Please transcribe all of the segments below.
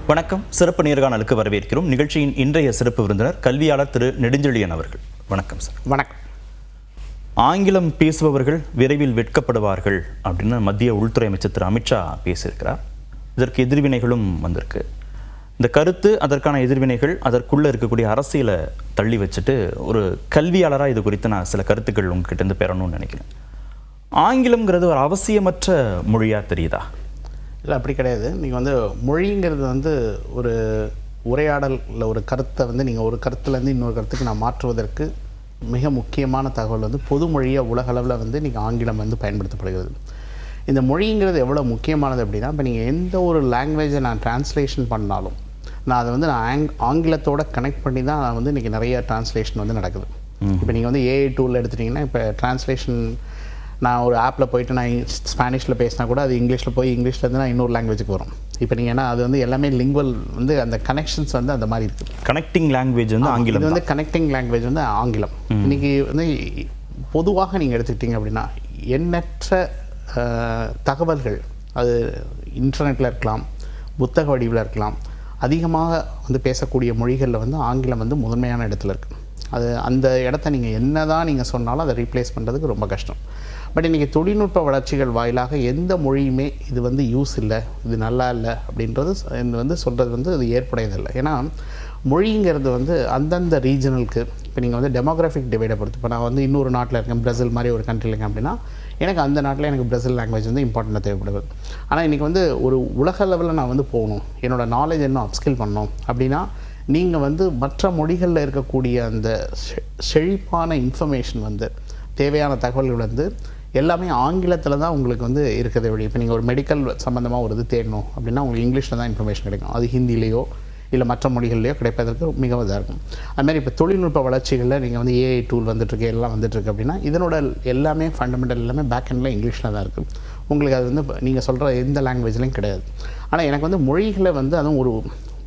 வணக்கம். சிறப்பு நேர்காணலுக்கு வரவேற்கிறோம். நிகழ்ச்சியின் இன்றைய சிறப்பு விருந்தினர் கல்வியாளர் திரு நெடுஞ்செழியன் அவர்கள். வணக்கம் சார். வணக்கம். ஆங்கிலம் பேசுபவர்கள் விரைவில் வெட்கப்படுவார்கள் அப்படின்னு மத்திய உள்துறை அமைச்சர் திரு அமித்ஷா பேசியிருக்கிறார். இதற்கு எதிர்வினைகளும் வந்திருக்கு. இந்த கருத்து, அதற்கான எதிர்வினைகள், அதற்குள்ளே இருக்கக்கூடிய அரசியலை தள்ளி வச்சுட்டு ஒரு கல்வியாளராக இது குறித்து நான் சில கருத்துக்கள் உங்ககிட்ட இருந்து பெறணும்னு நினைக்கிறேன். ஆங்கிலம்ங்கிறது ஒரு அவசியமற்ற மொழியாக தெரியுதா? இல்லை, அப்படி கிடையாது. நீங்கள் வந்து மொழிங்கிறது வந்து ஒரு உரையாடலில் ஒரு கருத்தை வந்து நீங்கள் ஒரு கருத்துலேருந்து இன்னொரு கருத்துக்கு நான் மாற்றுவதற்கு மிக முக்கியமான தகவல் வந்து பொது மொழியாக உலகளவில் வந்து நீங்கள் ஆங்கிலம் வந்து பயன்படுத்தப்படுகிறது. இந்த மொழிங்கிறது எவ்வளோ முக்கியமானது அப்படின்னா, இப்போ நீங்கள் எந்த ஒரு லாங்குவேஜை நான் டிரான்ஸ்லேஷன் பண்ணாலும் நான் அதை வந்து நான் ஆங்கிலத்தோட கனெக்ட் பண்ணி தான் நான் வந்து இன்றைக்கி நிறைய டிரான்ஸ்லேஷன் வந்து நடக்குது. இப்போ நீங்கள் வந்து ஏஐ டூலில் எடுத்துட்டிங்கன்னா, இப்போ டிரான்ஸ்லேஷன் நான் ஒரு ஆப்பில் போய்ட்டு நான் ஸ்பானிஷில் பேசினா கூட அது இங்கிலீஷில் போய் இங்கிலீஷ்லேருந்து நான் இன்னொரு லாங்குவேஜுக்கு வரும். இப்போ நீங்கள் ஏன்னா அது வந்து எல்லாமே லிங்குவல் வந்து அந்த கனெக்ஷன்ஸ் வந்து அந்த மாதிரி இருக்குது. கனெக்டிங் லாங்குவேஜ் வந்து ஆங்கிலம். இது வந்து கனெக்டிங் லாங்குவேஜ் வந்து ஆங்கிலம். இன்றைக்கி வந்து பொதுவாக நீங்கள் எடுத்துக்கிட்டிங்க அப்படின்னா எண்ணற்ற தகவல்கள் அது இன்டர்நெட்டில் இருக்கலாம், புத்தக வடிவில் இருக்கலாம், அதிகமாக வந்து பேசக்கூடிய மொழிகளில் வந்து ஆங்கிலம் வந்து முதன்மையான இடத்துல இருக்குது. அது அந்த இடத்த நீங்கள் என்ன தான் நீங்கள் சொன்னாலும் அதை ரீப்ளேஸ் பண்ணுறதுக்கு ரொம்ப கஷ்டம். பட் இன்றைக்கி தொழில்நுட்ப வளர்ச்சிகள் வாயிலாக எந்த மொழியுமே இது வந்து யூஸ் இல்லை, இது நல்லா இல்லை அப்படின்றது வந்து சொல்கிறது வந்து அது ஏற்புடையதில்லை. ஏன்னா மொழிங்கிறது வந்து அந்தந்த ரீஜனலுக்கு இப்போ நீங்கள் வந்து டெமோகிராஃபிக் டிவைடை பொறுத்து, இப்போ நான் வந்து இன்னொரு நாட்டில் இருக்கேன், பிரேசில் மாதிரி ஒரு கண்ட்ரியில் இருக்கேன் அப்படின்னா எனக்கு அந்த நாட்டில் எனக்கு பிரேசில் லாங்குவேஜ் வந்து இம்பார்ட்டண்ட்டாக தேவைப்படுது. ஆனால் இன்றைக்கி வந்து ஒரு உலக லெவலில் நான் வந்து போகணும், என்னோடய நாலேஜ் இன்னும் அப்ஸ்கில் பண்ணணும் அப்படின்னா நீங்கள் வந்து மற்ற மொழிகளில் இருக்கக்கூடிய அந்த செழிப்பான இன்ஃபர்மேஷன் வந்து தேவையான தகவல்கள் வந்து எல்லாமே ஆங்கிலத்தில் தான் உங்களுக்கு வந்து இருக்கிறத விட. இப்போ நீங்கள் ஒரு மெடிக்கல் சம்மந்தமாக ஒரு இது தேடணும் அப்படின்னா உங்களுக்கு இங்கிலீஷில் தான் இன்ஃபர்மேஷன் கிடைக்கும். அது ஹிந்திலேயோ இல்லை மற்ற மொழிகள்லையோ கிடைப்பதற்கு மிகவும் இதாக இருக்கும். அதுமாதிரி இப்போ தொழில்நுட்ப வளர்ச்சிகளில் நீங்கள் வந்து ஏஐ டூல் வந்துட்டுருக்கு, எல்லாம் வந்துட்டுருக்கு அப்படின்னா இதனோட எல்லாமே ஃபண்டமெண்டல் எல்லாமே பேக் எண்டில் இங்கிலீஷில் தான் இருக்குது. உங்களுக்கு அது வந்து நீங்கள் சொல்கிற எந்த லாங்குவேஜ்லையும் கிடையாது. ஆனால் எனக்கு வந்து மொழிகளை வந்து அதுவும் ஒரு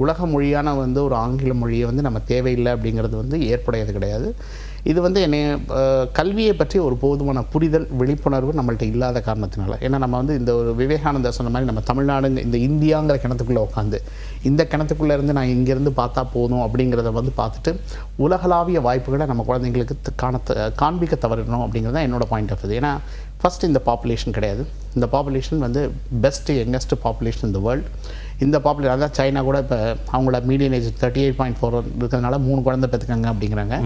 உலக மொழியான வந்து ஒரு ஆங்கில மொழியை வந்து நம்ம தேவையில்லை அப்படிங்கிறது வந்து ஏற்புடையது கிடையாது. இது வந்து என்னை கல்வியை பற்றி ஒரு போதுமான புரிதல், விழிப்புணர்வு நம்மள்ட்ட இல்லாத காரணத்தினால. ஏன்னா நம்ம வந்து இந்த ஒரு விவேகானந்தர் சொன்ன மாதிரி நம்ம தமிழ்நாடுங்க இந்த இந்தியாங்கிற கிணத்துக்குள்ளே உட்காந்து இந்த கிணத்துக்குள்ளே இருந்து நான் இங்கேருந்து பார்த்தா போதும் அப்படிங்கிறத வந்து பார்த்துட்டு உலகளாவிய வாய்ப்புகளை நம்ம குழந்தைங்களுக்கு காண்பிக்க தவறணும் அப்படிங்கிறது தான் என்னோடய பாயிண்ட் ஆஃப் வியூ. ஏன்னா ஃபஸ்ட்டு இந்த பாப்புலேஷன் கிடையாது. இந்த பாப்புலேஷன் வந்து பெஸ்ட்டு யங்கஸ்ட் பாப்புலேஷன் இந்த வேர்ல்டு. இந்த பாப்புலேஷன் அதான் சைனா கூட இப்போ அவங்களோட மீடியன் ஏஜ் 38.4 இருக்கிறதுனால 3 குழந்தை பெற்றுக்காங்க அப்படிங்கிறாங்க.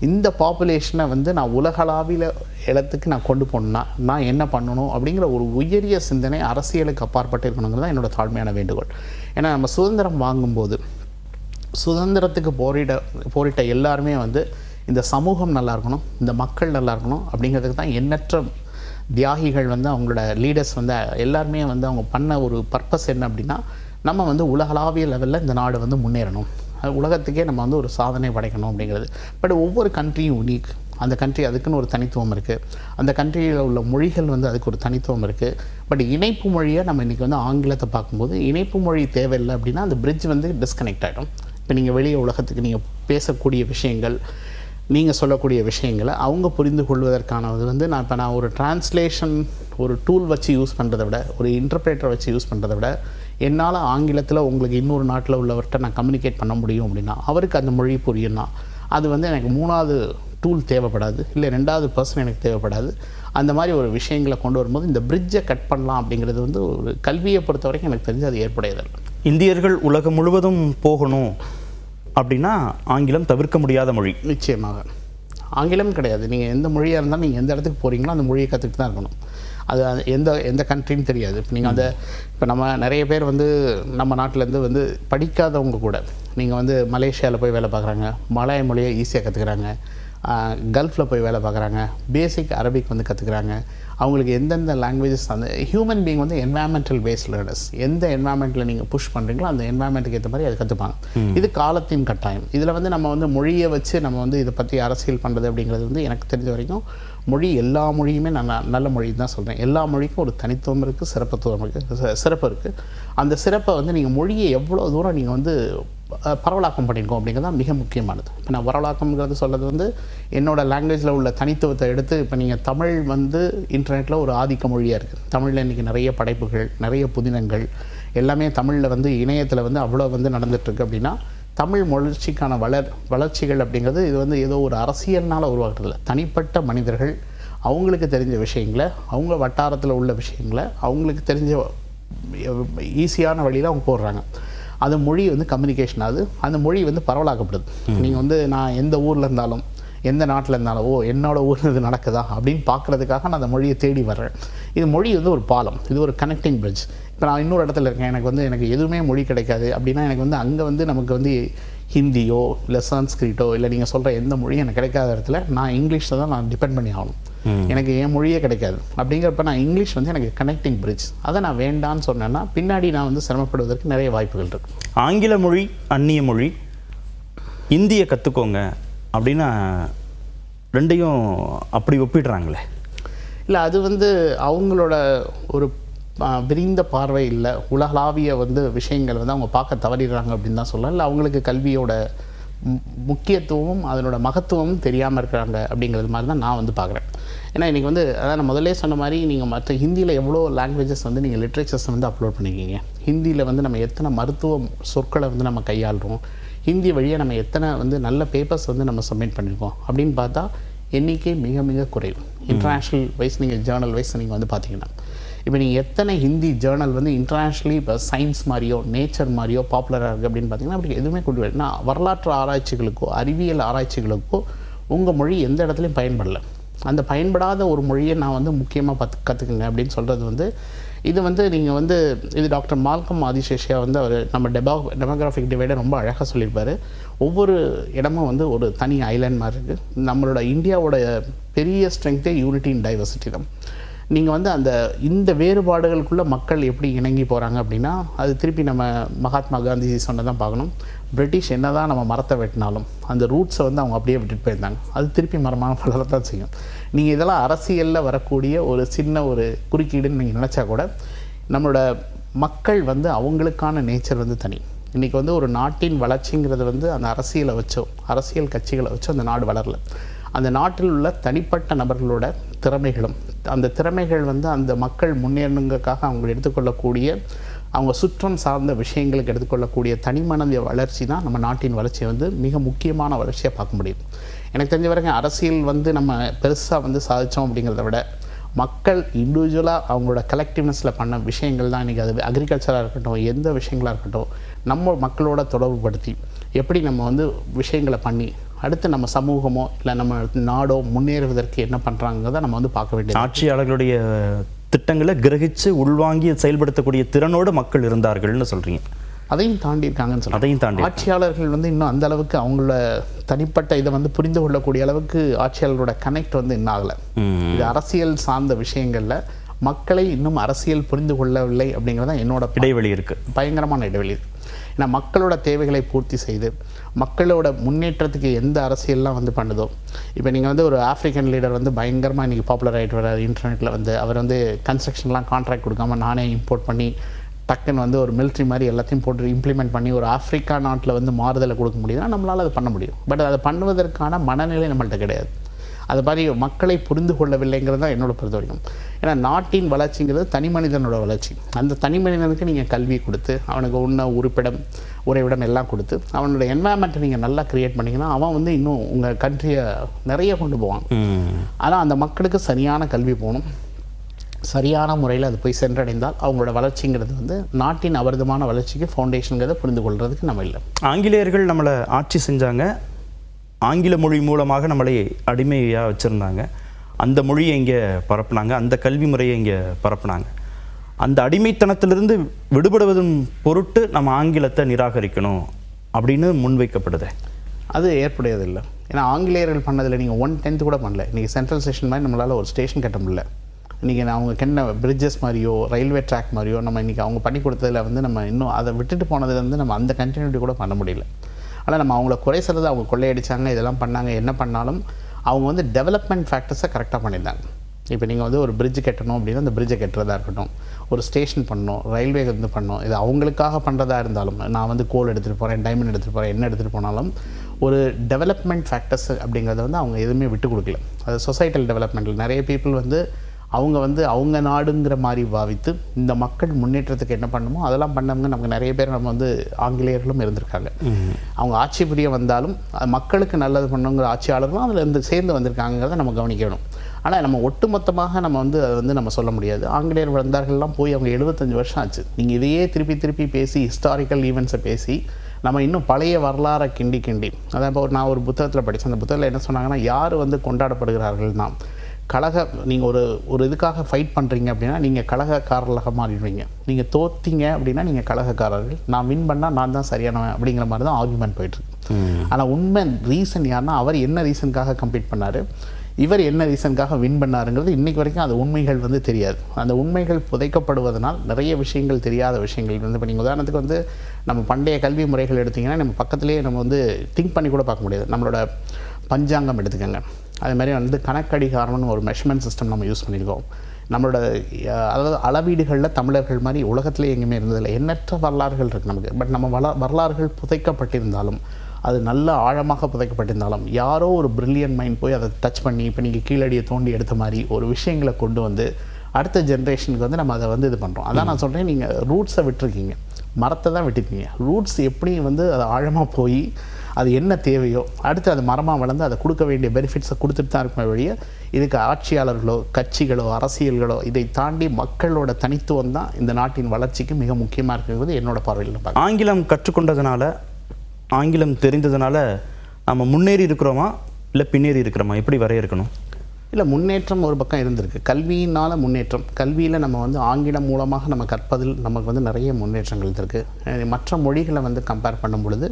இந்த பாப்புலேஷனை வந்து நான் உலகளாவிய இடத்துக்கு நான் கொண்டு போகணுன்னா நான் என்ன பண்ணணும் அப்படிங்கிற ஒரு உயரிய சிந்தனை அரசியலுக்கு அப்பாற்பட்டு இருக்கணுங்கிறது தான் என்னோடய தாழ்மையான வேண்டுகோள். ஏன்னா நம்ம சுதந்திரம் வாங்கும்போது சுதந்திரத்துக்கு போரிட்ட எல்லாருமே வந்து இந்த சமூகம் நல்லா இருக்கணும், இந்த மக்கள் நல்லா இருக்கணும் அப்படிங்கிறதுக்கு தான் எண்ணற்ற தியாகிகள் வந்து அவங்களோட லீடர்ஸ் வந்து எல்லாருமே வந்து அவங்க பண்ண ஒரு பர்பஸ் என்ன அப்படின்னா நம்ம வந்து உலகளாவிய லெவலில் இந்த நாடு வந்து முன்னேறணும், உலகத்துக்கே நம்ம வந்து ஒரு சாதனை படைக்கணும் அப்படிங்கிறது. பட் ஒவ்வொரு கண்ட்ரியும் யூனிக். அந்த கண்ட்ரி அதுக்குன்னு ஒரு தனித்துவம் இருக்குது. அந்த கண்ட்ரியில் உள்ள மொழிகள் வந்து அதுக்கு ஒரு தனித்துவம் இருக்குது. பட் இணைப்பு மொழியை நம்ம இன்றைக்கி வந்து ஆங்கிலத்தை பார்க்கும்போது இணைப்பு மொழி தேவையில்லை அப்படின்னா அந்த பிரிட்ஜ் வந்து டிஸ்கனெக்ட் ஆகிடும். இப்போ நீங்கள் வெளியே உலகத்துக்கு நீங்கள் பேசக்கூடிய விஷயங்கள், நீங்கள் சொல்லக்கூடிய விஷயங்களை அவங்க புரிந்து கொள்வதற்கானது வந்து நான் ஒரு டிரான்ஸ்லேஷன் ஒரு டூல் வச்சு யூஸ் பண்ணுறதை விட, ஒரு இன்டர்பிரேட்டரை வச்சு யூஸ் பண்ணுறதை விட என்னால் ஆங்கிலத்தில் உங்களுக்கு இன்னொரு நாட்டில் உள்ளவர்கிட்ட நான் கம்யூனிகேட் பண்ண முடியும் அப்படின்னா அவருக்கு அந்த மொழி புரியும்னா அது வந்து எனக்கு 3வது டூல் தேவைப்படாது, இல்லை 2வது பர்சன் எனக்கு தேவைப்படாது. அந்த மாதிரி ஒரு விஷயங்களை கொண்டு வரும்போது இந்த பிரிட்ஜை கட் பண்ணலாம் அப்படிங்கிறது வந்து ஒரு கல்வியை பொறுத்த வரைக்கும் எனக்கு தெரிஞ்சு அது ஏற்புடையதில்லை. இந்தியர்கள் உலகம் முழுவதும் போகணும் அப்படின்னா ஆங்கிலம் தவிர்க்க முடியாத மொழி. நிச்சயமாக ஆங்கிலம் கிடையாது. நீங்கள் எந்த மொழியாக இருந்தாலும் நீங்கள் எந்த இடத்துக்கு போகிறீங்களோ அந்த மொழியை கற்றுக்கிட்டு தான் இருக்கணும். அது எந்த கண்ட்ரின்னு தெரியாது. இப்போ நீங்கள் இப்போ நம்ம நிறைய பேர் வந்து நம்ம நாட்டிலேருந்து வந்து படிக்காதவங்க கூட நீங்கள் வந்து மலேசியாவில் போய் வேலை பார்க்குறாங்க, மலாய மொழியை ஈஸியாக கற்றுக்குறாங்க, கல்ஃபில் போய் வேலை பார்க்குறாங்க, பேசிக் அரபிக் வந்து கற்றுக்குறாங்க. அவங்களுக்கு எந்தெந்த லாங்குவேஜஸ் அந்த ஹியூமன் பீயிங் வந்து என்வாயன்மெண்டல் பேஸ்ட் லேர்னர்ஸ். எந்த என்வாயன்மெண்ட்டில் நீங்கள் புஷ் பண்ணுறீங்களோ அந்த என்வாயன்மெண்ட்டுக்கு ஏற்ற மாதிரி அதை கற்றுப்பாங்க. இது காலத்தின் கட்டாயம். இதில் வந்து நம்ம வந்து மொழியை வச்சு நம்ம வந்து இதை பற்றி அரசியல் பண்ணுறது அப்படிங்கிறது வந்து எனக்கு தெரிஞ்ச வரைக்கும் மொழி எல்லா மொழியுமே நான் நல்ல மொழி தான் சொல்கிறேன். எல்லா மொழிக்கும் ஒரு தனித்துவம் இருக்குது, சிறப்பு இருக்குது. அந்த சிறப்பை வந்து நீங்கள் மொழியை எவ்வளோ தூரம் நீங்கள் வந்து பரவலாக்கம் பண்ணியிருக்கோம் அப்படிங்கிறது தான் மிக முக்கியமானது. இப்போ நான் பரவலாக்கம்ங்கிறது சொல்கிறது வந்து என்னோடய லாங்குவேஜில் உள்ள தனித்துவத்தை எடுத்து இப்போ நீங்கள் தமிழ் வந்து இன்டர்நெட்டில் ஒரு ஆதிக்க மொழியாக இருக்குது. தமிழில் இன்றைக்கி நிறைய படைப்புகள், நிறைய புதினங்கள், எல்லாமே தமிழில் வந்து இணையத்தில் வந்து அவ்வளோ வந்து நடந்துகிட்ருக்கு அப்படின்னா தமிழ் வளர்ச்சிக்கான வளர்ச்சிகள் அப்படிங்கிறது இது வந்து ஏதோ ஒரு அரசியல்னால் உருவாக்குறதில்ல. தனிப்பட்ட மனிதர்கள் அவங்களுக்கு தெரிஞ்ச விஷயங்களை, அவங்க வட்டாரத்தில் உள்ள விஷயங்களை அவங்களுக்கு தெரிஞ்ச ஈஸியான வழியில் அவங்க போடுறாங்க. அந்த மொழி வந்து கம்யூனிகேஷன் ஆகுது, அந்த மொழி வந்து பரவலாக்கப்படுது. நீங்கள் வந்து நான் எந்த ஊரில் இருந்தாலும் எந்த நாட்டில் இருந்தாலும் என்னோடய ஊரில் இது நடக்குதா அப்படின்னு பார்க்குறதுக்காக நான் அந்த மொழியை தேடி வர்றேன். இது மொழி வந்து ஒரு பாலம், இது ஒரு கனெக்டிங் பிரிட்ஜ். இப்போ நான் இன்னொரு இடத்துல இருக்கேன், எனக்கு எதுவுமே மொழி கிடைக்காது அப்படின்னா எனக்கு வந்து அங்கே வந்து நமக்கு வந்து ஹிந்தியோ இல்லை சான்ஸ்கிரிட்டோ இல்லை நீங்கள் சொல்கிற எந்த மொழியும் எனக்கு கிடைக்காத இடத்துல நான் இங்கிலீஷில் தான் நான் டிபெண்ட் பண்ணி ஆகணும். எனக்கு என் மொழியே கிடைக்காது. அப்படிங்கிறப்ப நான் இங்கிலீஷ் வந்து எனக்கு கனெக்டிங் பிரிட்ஜ். அதை நான் வேண்டான்னு சொன்னேன்னா பின்னாடி நான் வந்து சிரமப்படுவதற்கு நிறைய வாய்ப்புகள் இருக்குது. ஆங்கில மொழி, அந்நிய மொழி, இந்தியை கற்றுக்கோங்க அப்படின்னா ரெண்டையும் அப்படி ஒப்பிடுறாங்களே. இல்லை, அது வந்து அவங்களோட ஒரு விரிந்த பார்வை இல்லை, உலகளாவிய வந்து விஷயங்கள் வந்து அவங்க பார்க்க தவறிடுறாங்க அப்படின்னு தான் சொல்லலாம். இல்லை, அவங்களுக்கு கல்வியோட முக்கியத்துவமும் அதனோட மகத்துவமும் தெரியாமல் இருக்கிறாங்க அப்படிங்கிறது மாதிரி தான் நான் வந்து பார்க்குறேன். ஏன்னா இன்றைக்கி வந்து அதான் நான் முதலே சொன்ன மாதிரி நீங்கள் மற்ற ஹிந்தியில் எவ்வளோ லாங்குவேஜஸ் வந்து நீங்கள் லிட்ரேச்சர்ஸ் வந்து அப்லோட் பண்ணிக்கிங்க. ஹிந்தியில் வந்து நம்ம எத்தனை மருத்துவ சொற்களை வந்து நம்ம கையாளுறோம், ஹிந்தி வழியாக நம்ம எத்தனை வந்து நல்ல பேப்பர்ஸ் வந்து நம்ம சப்மிட் பண்ணியிருக்கோம் அப்படின்னு பார்த்தா எண்ணிக்கை மிக மிக குறைவு. இன்டர்நேஷ்னல் வைஸ் நீங்கள் ஜேர்னல் வைஸ் நீங்கள் வந்து பார்த்தீங்கன்னா இப்போ நீங்கள் எத்தனை ஹிந்தி ஜேர்னல் வந்து இன்டர்நேஷ்னலி இப்போ சயின்ஸ் மாதிரியோ நேச்சர் மாதிரியோ பாப்புலராக இருக்குது அப்படின்னு பார்த்தீங்கன்னா அப்படி எதுவுமே கொண்டு வரல. வரலாற்று ஆராய்ச்சிகளுக்கோ அறிவியல் ஆராய்ச்சிகளுக்கோ உங்கள் மொழி எந்த இடத்துலையும் பயன்படலை. அந்த பயன்படாத ஒரு மொழியை நான் வந்து முக்கியமாக கற்றுக்குங்க அப்படின்னு சொல்கிறது வந்து இது வந்து நீங்கள் வந்து இது டாக்டர் மால்கம் ஆதிசேஷியா வந்து அவர் நம்ம டெமோகிராஃபிக் டிவைடை ரொம்ப அழகாக சொல்லியிருப்பார். ஒவ்வொரு இடமும் வந்து ஒரு தனி ஐலாண்ட் மாதிரி இருக்குது. நம்மளோட இந்தியாவோட பெரிய ஸ்ட்ரென்த்தே யூனிட்டி இன் டைவர்சிட்டி தான். நீங்கள் வந்து இந்த வேறுபாடுகளுக்குள்ளே மக்கள் எப்படி இணங்கி போகிறாங்க அப்படின்னா அது திருப்பி நம்ம மகாத்மா காந்திஜி சொன்னதான் பார்க்கணும். பிரிட்டிஷ் என்ன தான் நம்ம மரத்தை வெட்டினாலும் அந்த ரூட்ஸை வந்து அவங்க அப்படியே விட்டுட்டு போயிருந்தாங்க. அது திருப்பி மரமான வளரத்தான் செய்யும். நீங்கள் இதெல்லாம் அரசியலில் வரக்கூடிய ஒரு சின்ன ஒரு குறுக்கீடுன்னு நீங்கள் நினச்சா கூட நம்மளோட மக்கள் வந்து அவங்களுக்கான நேச்சர் வந்து தனி. இன்றைக்கி வந்து ஒரு நாட்டின் வளர்ச்சிங்கிறது வந்து அந்த அரசியலை வச்சோ அரசியல் கட்சிகளை வச்சோ அந்த நாடு வளரல. அந்த நாட்டில் உள்ள தனிப்பட்ட நபர்களோட திறமைகளும் அந்த திறமைகள் வந்து அந்த மக்கள் முன்னேறணுங்கிறதுக்காக அவங்க எடுத்துக்கொள்ளக்கூடிய அவங்க சுற்றம் சார்ந்த விஷயங்களுக்கு எடுத்துக்கொள்ளக்கூடிய தனிமனித வளர்ச்சி தான் நம்ம நாட்டின் வளர்ச்சியை வந்து மிக முக்கியமான வளர்ச்சியாக பார்க்க முடியும். எனக்கு தெரிஞ்ச வரைக்கும் அரசியல் வந்து நம்ம பெருசாக வந்து சாதித்தோம் அப்படிங்கிறத விட மக்கள் இண்டிவிஜுவலாக அவங்களோட கலெக்டிவ்னஸில் பண்ண விஷயங்கள் தான் இன்றைக்கி அது அக்ரிகல்ச்சராக இருக்கட்டும் எந்த விஷயங்களாக இருக்கட்டும் நம்ம மக்களோட தொடர்புபடுத்தி எப்படி நம்ம வந்து விஷயங்களை பண்ணி அடுத்து நம்ம சமூகமோ இல்லை நம்ம நாடோ முன்னேறுவதற்கு என்ன பண்ணுறாங்கிறத நம்ம வந்து பார்க்க வேண்டியது. ஆட்சியாளர்களுடைய திட்டங்களை கிரகித்து உள்வாங்கி செயல்படுத்தக்கூடிய திறனோடு மக்கள் இருந்தார்கள்னு சொல்கிறீங்க. அதையும் தாண்டி இருக்காங்கன்னு சொல்லுங்கள். அதையும் தாண்டி ஆட்சியாளர்கள் வந்து இன்னும் அந்த அளவுக்கு அவங்கள தனிப்பட்ட இதை வந்து புரிந்து கொள்ளக்கூடிய அளவுக்கு ஆட்சியாளர்களோட கனெக்ட் வந்து இன்னும் ஆகலை. இது அரசியல் சார்ந்த விஷயங்களில் மக்களை இன்னும் அரசியல் புரிந்து கொள்ளவில்லை அப்படிங்கிறது தான் என்னோட இடைவெளி இருக்குது, பயங்கரமான இடைவெளி இருக்குது. ஏன்னா மக்களோட தேவைகளை பூர்த்தி செய்து மக்களோட முன்னேற்றத்துக்கு எந்த அரசியல்லாம் வந்து பண்ணுதோ இப்போ நீங்கள் வந்து ஒரு ஆஃப்ரிக்கன் லீடர் வந்து பயங்கரமாக இன்றைக்கி பாப்புலர் ஆகிட்டு வர்றாரு இன்டர்நெட்டில் வந்து அவர் வந்து கன்ஸ்ட்ரக்ஷன்லாம் கான்ட்ராக்ட் கொடுக்காம நானே இம்போர்ட் பண்ணி டக்குன்னு வந்து ஒரு மிலிட்ரி மாதிரி எல்லாத்தையும் போட்டு இம்ப்ளிமெண்ட் பண்ணி ஒரு ஆஃப்ரிக்கா நாட்டில் வந்து மாறுதலை கொடுக்க முடியுதுன்னா நம்மளால் அது பண்ண முடியும். பட் அதை பண்ணுவதற்கான மனநிலை நம்மள்கிட்ட கிடையாது. அது மாதிரி மக்களை புரிந்து கொள்ளவில்லைங்கிறது தான் என்னோட பொறுத்த வரைக்கும். ஏன்னா நாட்டின் வளர்ச்சிங்கிறது தனி மனிதனோட வளர்ச்சி. அந்த தனி மனிதனுக்கு நீங்கள் கல்வி கொடுத்து அவனுக்கு உண்ண உறைவிடம் எல்லாம் கொடுத்து அவனோட என்வாயன்மெண்ட்டை நீங்கள் நல்லா க்ரியேட் பண்ணிங்கன்னா அவன் வந்து இன்னும் உங்கள் கண்ட்ரியை நிறைய கொண்டு போவான். ஆனால் அந்த மக்களுக்கு சரியான கல்வி போகணும், சரியான முறையில் அது போய் சென்றடைந்தால் அவங்களோட வளர்ச்சிங்கிறது வந்து நாட்டின் அபரிதமான வளர்ச்சிக்கு ஃபவுண்டேஷனுங்கிறத புரிந்து கொள்றதுக்கு நம்ம இல்லை. ஆங்கிலேயர்கள் நம்மளை ஆட்சி செஞ்சாங்க, ஆங்கில மொழி மூலமாக நம்மளை அடிமையாக வச்சுருந்தாங்க. அந்த மொழியை இங்கே பரப்புனாங்க, அந்த கல்வி முறையை இங்கே பரப்புனாங்க. அந்த அடிமைத்தனத்திலிருந்து விடுபடுவதன் பொருட்டு நம்ம ஆங்கிலத்தை நிராகரிக்கணும் அப்படின்னு முன்வைக்கப்படுது. அது ஏற்புடையதில்லை. ஏன்னா ஆங்கிலேயர்கள் பண்ணதில்லை நீங்கள் 1/10 கூட பண்ணல. இன்றைக்கி சென்ட்ரல் ஸ்டேஷன் மாதிரி நம்மளால் ஒரு ஸ்டேஷன் கட்ட முடியல. இன்றைக்கி அவங்க கென்ன பிரிட்ஜஸ் மாதிரியோ ரயில்வே ட்ராக் மாதிரியோ நம்ம இன்றைக்கி அவங்க பண்ணி கொடுத்ததில் வந்து நம்ம இன்னும் அதை விட்டுட்டு போனதுலேருந்து நம்ம அந்த கண்டினியூட்டி கூட பண்ண முடியல. ஆனால் நம்ம அவங்கள குறை சொல்கிறது அவங்க கொள்ளையடிச்சாங்க இதெல்லாம் பண்ணாங்க என்ன பண்ணாலும் அவங்க வந்து டெவலப்மெண்ட் ஃபேக்டர்ஸை கரெக்டாக பண்ணியிருந்தாங்க. இப்போ நீங்கள் வந்து ஒரு பிரிட்ஜ் கட்டணும் அப்படின்னா அந்த பிரிட்ஜை கட்டுறதா இருக்கட்டும், ஒரு ஸ்டேஷன் பண்ணணும், ரயில்வே வந்து பண்ணணும், இது அவங்களுக்காக பண்ணுறதா இருந்தாலும் நான் வந்து கோல் எடுத்துகிட்டு போகிறேன், டைமண்ட் எடுத்துகிட்டு போகிறேன், என்ன எடுத்துகிட்டு போனாலும் ஒரு டெவலப்மெண்ட் ஃபேக்டர்ஸ் அப்படிங்கிறத வந்து அவங்க எதுவுமே விட்டு கொடுக்கல. அது சொசைட்டல் டெவலப்மெண்ட்டில் நிறைய பீப்புள் வந்து அவங்க வந்து அவங்க நாடுங்கிற மாதிரி பாவித்து இந்த மக்கள் முன்னேற்றத்துக்கு என்ன பண்ணணுமோ அதெல்லாம் பண்ணவங்க நமக்கு நிறைய பேர் நம்ம வந்து ஆங்கிலேயர்களும் இருந்திருக்காங்க. அவங்க ஆட்சி புரிய வந்தாலும் மக்களுக்கு நல்லது பண்ணவங்கிற ஆட்சியாளர்களும் அதில் இருந்து சேர்ந்து வந்திருக்காங்கிறத நம்ம கவனிக்கணும். ஆனால் நம்ம ஒட்டுமொத்தமாக நம்ம வந்து அதை வந்து நம்ம சொல்ல முடியாது. ஆங்கிலேயர் வந்தார்கள்லாம் போய் அவங்க 75 வருஷம் ஆச்சு. நீங்கள் இதையே திருப்பி திருப்பி பேசி ஹிஸ்டாரிக்கல் ஈவெண்ட்ஸை பேசி நம்ம இன்னும் பழைய வரலாறை கிண்டி அதான் இப்போ நான் ஒரு புத்தகத்தில் படித்தேன். அந்த புத்தகத்தில் என்ன சொன்னாங்கன்னா, யார் வந்து கொண்டாடப்படுகிறார்கள்னா நீங்கள் ஒரு இதுக்காக ஃபைட் பண்ணுறீங்க அப்படின்னா நீங்கள் கலகக்காரர்களாக மாறிடுவீங்க. நீங்கள் தோத்தீங்க அப்படின்னா நீங்கள் கலகக்காரர்கள், நான் வின் பண்ணால் நான் தான் சரியானவன் அப்படிங்கிற மாதிரி தான் ஆர்குமெண்ட் போயிட்டுருக்கு. ஆனால் உண்மை ரீசன் யாருன்னா, அவர் என்ன ரீசனுக்காக கம்ப்ளீட் பண்ணார், இவர் என்ன ரீசனுக்காக வின் பண்ணாருங்கிறது இன்றைக்கி வரைக்கும் அது உண்மைகள் வந்து தெரியாது. அந்த உண்மைகள் புதைக்கப்படுவதனால் நிறைய விஷயங்கள், தெரியாத விஷயங்கள் வந்து இப்போ நீங்கள் உதாரணத்துக்கு வந்து நம்ம பண்டைய கல்வி முறைகள் எடுத்திங்கன்னா நம்ம பக்கத்துலேயே நம்ம வந்து திங்க் பண்ணி கூட பார்க்க முடியாது. நம்மளோட பஞ்சாங்கம் எடுத்துக்கோங்க, அதே மாதிரி வந்து கணக்கடிகாரம்னு ஒரு மெஷர்மெண்ட் சிஸ்டம் நம்ம யூஸ் பண்ணியிருக்கோம். நம்மளோட அதாவது அளவீடுகளில் தமிழர்கள் மாதிரி உலகத்திலே எங்கேயுமே இருந்ததில்லை. எண்ணற்ற வரலாறுகள் இருக்குது நமக்கு. பட் நம்ம வரலாறுகள் புதைக்கப்பட்டிருந்தாலும், அது நல்ல ஆழமாக புதைக்கப்பட்டிருந்தாலும், யாரோ ஒரு பிரில்லியன்ட் மைண்ட் போய் அதை டச் பண்ணி இப்போ நீங்கள் கீழடியை தோண்டி எடுத்த மாதிரி ஒரு விஷயங்களை கொண்டு வந்து அடுத்த ஜென்ரேஷனுக்கு வந்து நம்ம அதை வந்து இது பண்ணுறோம். அதான் நான் சொல்கிறேன், நீங்கள் ரூட்ஸை விட்டுருக்கீங்க, மரத்தை தான் விட்டுருக்கீங்க. ரூட்ஸ் எப்படி வந்து அது ஆழமாக போய் அது என்ன தேவையோ அடுத்து அது மரமாக வளர்ந்து அதை கொடுக்க வேண்டிய பெனிஃபிட்ஸை கொடுத்துட்டு தான் இருக்குமே வழிய இதுக்கு ஆட்சியாளர்களோ கட்சிகளோ அரசியல்களோ இதை தாண்டி மக்களோட தனித்துவம் தான் இந்த நாட்டின் வளர்ச்சிக்கு மிக முக்கியமாக இருக்கிறது என்னோட பார்வையில் பார்க்க. ஆங்கிலம் கற்றுக்கொண்டதுனால, ஆங்கிலம் தெரிந்ததுனால நம்ம முன்னேறி இருக்கிறோமா இல்லை பின்னேறி இருக்கிறோமா, எப்படி வரையறுக்கணும்? இல்லை, முன்னேற்றம் ஒரு பக்கம் இருந்திருக்கு. கல்வியினால் முன்னேற்றம், கல்வியில் நம்ம வந்து ஆங்கிலம் மூலமாக நம்ம கற்பதில் நமக்கு வந்து நிறைய முன்னேற்றங்கள் இருக்குது. மற்ற மொழிகளை வந்து கம்பேர் பண்ணும் பொழுது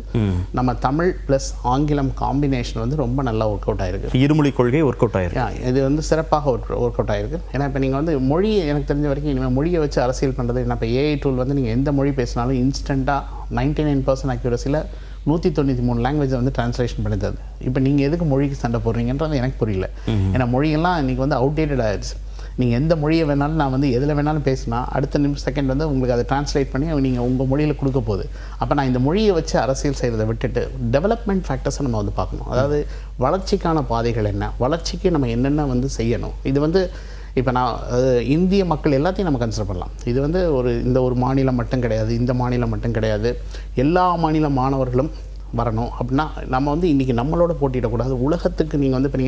நம்ம தமிழ் ப்ளஸ் ஆங்கிலம் காம்பினேஷன் வந்து ரொம்ப நல்லா ஒர்க் அவுட் ஆகிருக்கு. இருமொழி கொள்கை ஒர்க் அவுட் ஆகிருக்கு. இது வந்து சிறப்பாக ஒர்க் அவுட் ஆகிருக்கு. ஏன்னா இப்போ நீங்கள் வந்து மொழி, எனக்கு தெரிஞ்ச வரைக்கும் இனிமேல் மொழியை வச்சு அரசியல் பண்ணுறது என்ன, இப்போ ஏஐ டூல் வந்து நீங்கள் எந்த மொழி பேசினாலும் இன்ஸ்டண்ட்டாக 99% அக்யூரஸியில் 193 லாங்குவேஜை வந்து டிரான்ஸ்லேஷன் பண்ணி தருது. இப்போ நீங்கள் எதுக்கு மொழிக்கு சண்டை போடுறீங்கன்றது எனக்கு புரியல. ஏன்னா மொழியெல்லாம் இன்றைக்கி வந்து அவுடேட்டட் ஆகிடுச்சு. நீங்கள் எந்த மொழியை வேணாலும் நான் வந்து எதில் வேணாலும் பேசினா அடுத்த செகண்ட் வந்து உங்களுக்கு அதை டிரான்ஸ்லேட் பண்ணி நீங்கள் உங்கள் மொழியில் கொடுக்க போகுது. அப்போ நான் இந்த மொழியை வச்சு அரசியல் செய்கிறத விட்டுட்டு டெவலப்மெண்ட் ஃபேக்டர்ஸை நம்ம வந்து பார்க்கணும். அதாவது வளர்ச்சிக்கான பாதைகள் என்ன, வளர்ச்சிக்கு நம்ம என்னென்ன வந்து செய்யணும். இது வந்து இப்போ நான் இந்திய மக்கள் எல்லாத்தையும் நம்ம கன்சிடர் பண்ணலாம். இது வந்து இந்த ஒரு மாநிலம் மட்டும் கிடையாது, இந்த மாநிலம் மட்டும் கிடையாது, எல்லா மாநில மாணவர்களும் வரணும். அப்படின்னா நம்ம வந்து இன்றைக்கி நம்மளோட போட்டியிடக்கூடாது. உலகத்துக்கு நீங்கள் வந்து இப்போ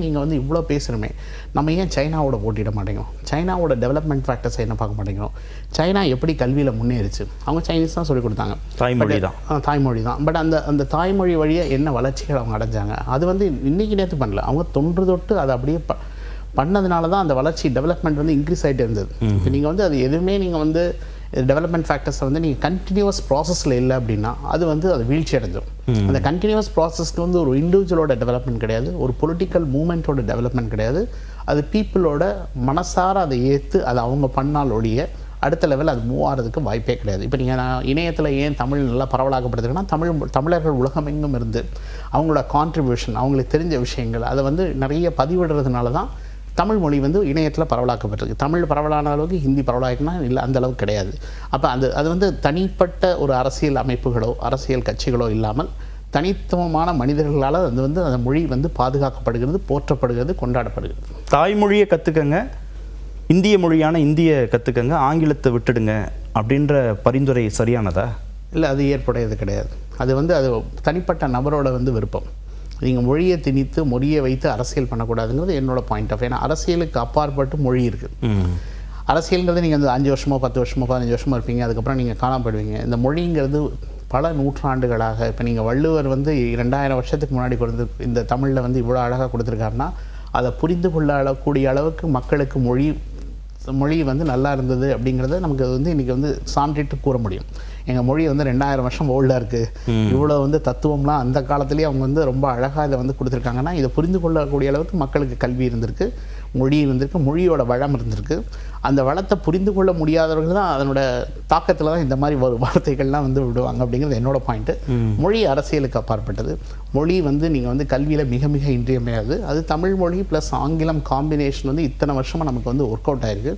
நீங்கள் வந்து இவ்வளோ பேசுகிறோமே, நம்ம ஏன் சைனாவோட போட்டியிட மாட்டேங்கிறோம்? சைனாவோட டெவலப்மெண்ட் ஃபேக்டர்ஸை என்ன பார்க்க மாட்டேங்கிறோம்? சைனா எப்படி கல்வியில் முன்னேறிச்சு? அவங்க சைனீஸ் தான் சொல்லிக் கொடுத்தாங்க, தாய்மொழி தான். பட் அந்த தாய்மொழி வழியாக என்ன வளர்ச்சிகள் அவங்க அடைஞ்சாங்க, அது வந்து இன்றைக்கி நேற்று பண்ணல. அவங்க தொன்று அதை அப்படியே பண்ணதுனால தான் அந்த வளர்ச்சி டெவலப்மெண்ட் வந்து இன்க்ரீஸ் ஆகிட்டே இருந்தது. இப்போ நீங்கள் வந்து அது எதுவுமே நீங்கள் வந்து டெவலப்மெண்ட் ஃபேக்டர்ஸை வந்து நீங்கள் கண்டினியூவஸ் ப்ராசஸில் இல்லை அப்படின்னா அது வீழ்ச்சி அடைஞ்சிடும். அந்த கண்டினியூவஸ் ப்ராசஸ்க்கு வந்து ஒரு இண்டிவிஜுவலோட டெவலப்மெண்ட் கிடையாது, ஒரு பொலிட்டிக்கல் மூமெண்ட்டோட டெவலப்மெண்ட் கிடையாது. அது பீப்புளோட மனசார அதை ஏற்று அதை அவங்க பண்ணாலோடைய அடுத்த லெவல் அது மூவ் ஆகிறதுக்கு வாய்ப்பே கிடையாது. இப்போ நீங்கள் இணையத்தில் ஏன் தமிழ் நல்லா பரவலாக்கப்படுதுன்னா, தமிழர்கள் உலகமெங்கும் இருந்து அவங்களோட கான்ட்ரிபியூஷன், அவங்களுக்கு தெரிஞ்ச விஷயங்கள் அதை வந்து நிறைய பதிவிடுறதுனால தான் தமிழ் மொழி வந்து இணையத்தில் பரவலாக்கப்பட்டிருக்கு. தமிழ் பரவலான அளவுக்கு ஹிந்தி பரவலாக்குனா இல்லை, அந்த அளவுக்கு கிடையாது. அப்போ அது வந்து தனிப்பட்ட ஒரு அரசியல் அமைப்புகளோ அரசியல் கட்சிகளோ இல்லாமல் தனித்துவமான மனிதர்களால் அது வந்து அந்த மொழி வந்து பாதுகாக்கப்படுகிறது, போற்றப்படுகிறது, கொண்டாடப்படுகிறது. தாய்மொழியை கற்றுக்கங்க, இந்திய மொழியான இந்திய கற்றுக்கங்க, ஆங்கிலத்தை விட்டுடுங்க அப்படின்ற பரிந்துரை சரியானதா? இல்லை, அது ஏற்புடையது கிடையாது. அது வந்து அது தனிப்பட்ட நபரோட வந்து விருப்பம். நீங்கள் மொழியை திணித்து மொழியை வைத்து அரசியல் பண்ணக்கூடாதுங்கிறது என்னோட பாயிண்ட் ஆஃப். ஏன்னா அரசியலுக்கு அப்பாற்பட்டு மொழி இருக்குது. அரசியல்ங்கிறது நீங்கள் வந்து 5 வருஷமோ 10 வருஷமோ 15 வருஷமோ இருப்பீங்க, அதுக்கப்புறம் நீங்கள் காணப்படுவீங்க. இந்த மொழிங்கிறது பல நூற்றாண்டுகளாக, இப்போ நீங்கள் வள்ளுவர் வந்து 2000 வருஷத்துக்கு முன்னாடி இந்த தமிழில் வந்து இவ்வளோ அழகாக கொடுத்துருக்காருன்னா அதை புரிந்து கொள்ளக்கூடிய அளவுக்கு மக்களுக்கு மொழி வந்து நல்லா இருந்தது அப்படிங்கிறத நமக்கு வந்து இன்றைக்கி வந்து சான்றிட்டு கூற முடியும். எங்கள் மொழி வந்து 2000 வருஷம் ஓல்டாக இருக்குது, இவ்வளோ வந்து தத்துவம்லாம் அந்த காலத்துலேயே அவங்க வந்து ரொம்ப அழகாக இதை வந்து கொடுத்துருக்காங்கன்னா இதை புரிந்து கொள்ளக்கூடிய அளவுக்கு மக்களுக்கு கல்வி இருந்திருக்கு, மொழி இருந்திருக்கு, மொழியோட வளம் இருந்திருக்கு. அந்த வளத்தை புரிந்து கொள்ள முடியாதவர்கள் தான் அதனோட தாக்கத்தில் தான் இந்த மாதிரி வார்த்தைகள்லாம் வந்து விடுவாங்க அப்படிங்கிறது என்னோட பாயிண்ட்டு. மொழி அரசியலுக்கு அப்பாற்பட்டது. மொழி வந்து நீங்கள் வந்து கல்வியில் மிக மிக இன்றியமையாது. அது தமிழ் மொழி ப்ளஸ் ஆங்கிலம் காம்பினேஷன் வந்து இத்தனை வருஷமாக நமக்கு வந்து ஒர்க் அவுட் ஆகிருக்கு.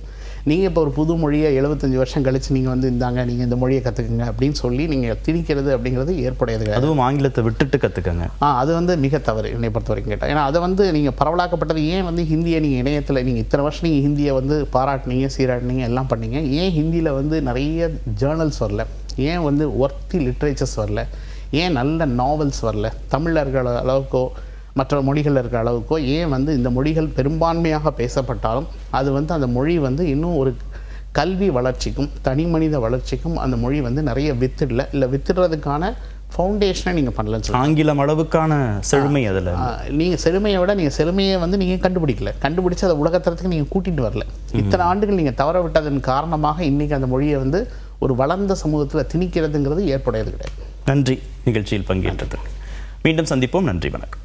நீங்கள் இப்போ ஒரு புது மொழியை 75 வருஷம் கழித்து நீங்கள் வந்து நீங்கள் இந்த மொழியை கற்றுக்குங்க கற்றுக்குங்க அப்படின்னு சொல்லி நீங்கள் திணிக்கிறது அப்படிங்கிறது ஏற்புடையது கிடையாது. அதுவும் ஆங்கிலத்தை விட்டுட்டு கற்றுக்கங்க. அது வந்து மிக தவறு என்னை பொறுத்த வரைக்கும் கேட்டால். ஏன்னா அதை வந்து நீங்கள் பரவலாக்கப்பட்டது ஏன் வந்து ஹிந்தியை நீங்கள் இணையத்தில் நீங்கள் இத்தனை வருஷம் நீங்கள் ஹிந்தியை வந்து பாராட்டினீங்க, சீராட்டினீங்க, எல்லாம் பண்ணீங்க, ஏன் ஹிந்தியில் வந்து நிறைய ஜேர்னல்ஸ் வரல, ஏன் வந்து ஒர்த்தி லிட்ரேச்சர்ஸ் வரல, ஏன் நல்ல நாவல்ஸ் வரல, தமிழில் இருக்கிற அளவுக்கோ மற்ற மொழிகளில் இருக்கிற அளவுக்கோ ஏன் வந்து இந்த மொழிகள் பெரும்பான்மையாக பேசப்பட்டாலும் அது வந்து அந்த மொழி வந்து இன்னும் ஒரு கல்வி வளர்ச்சிக்கும் தனி மனித வளர்ச்சிக்கும் அந்த மொழி வந்து நிறைய இல்லை வித்துடுறதுக்கான ஃபவுண்டேஷனை நீங்கள் பண்ணலன்னு சொல்லி ஆங்கிலம் அளவுக்கான செழுமை அதில் நீங்கள் செழுமையை விட நீங்கள் செழுமையை வந்து நீங்கள் கண்டுபிடிச்சு அதை உலகத்தரத்துக்கு நீங்கள் கூட்டிகிட்டு வரல. இத்தனை ஆண்டுகள் நீங்கள் தவற விட்டதன் காரணமாக இன்றைக்கி அந்த மொழியை வந்து ஒரு வளர்ந்த சமூகத்தில் திணிக்கிறதுங்கிறது ஏற்புடையது கிடையாது. நன்றி நிகழ்ச்சியில் பங்கேற்றது. மீண்டும் சந்திப்போம். நன்றி, வணக்கம்.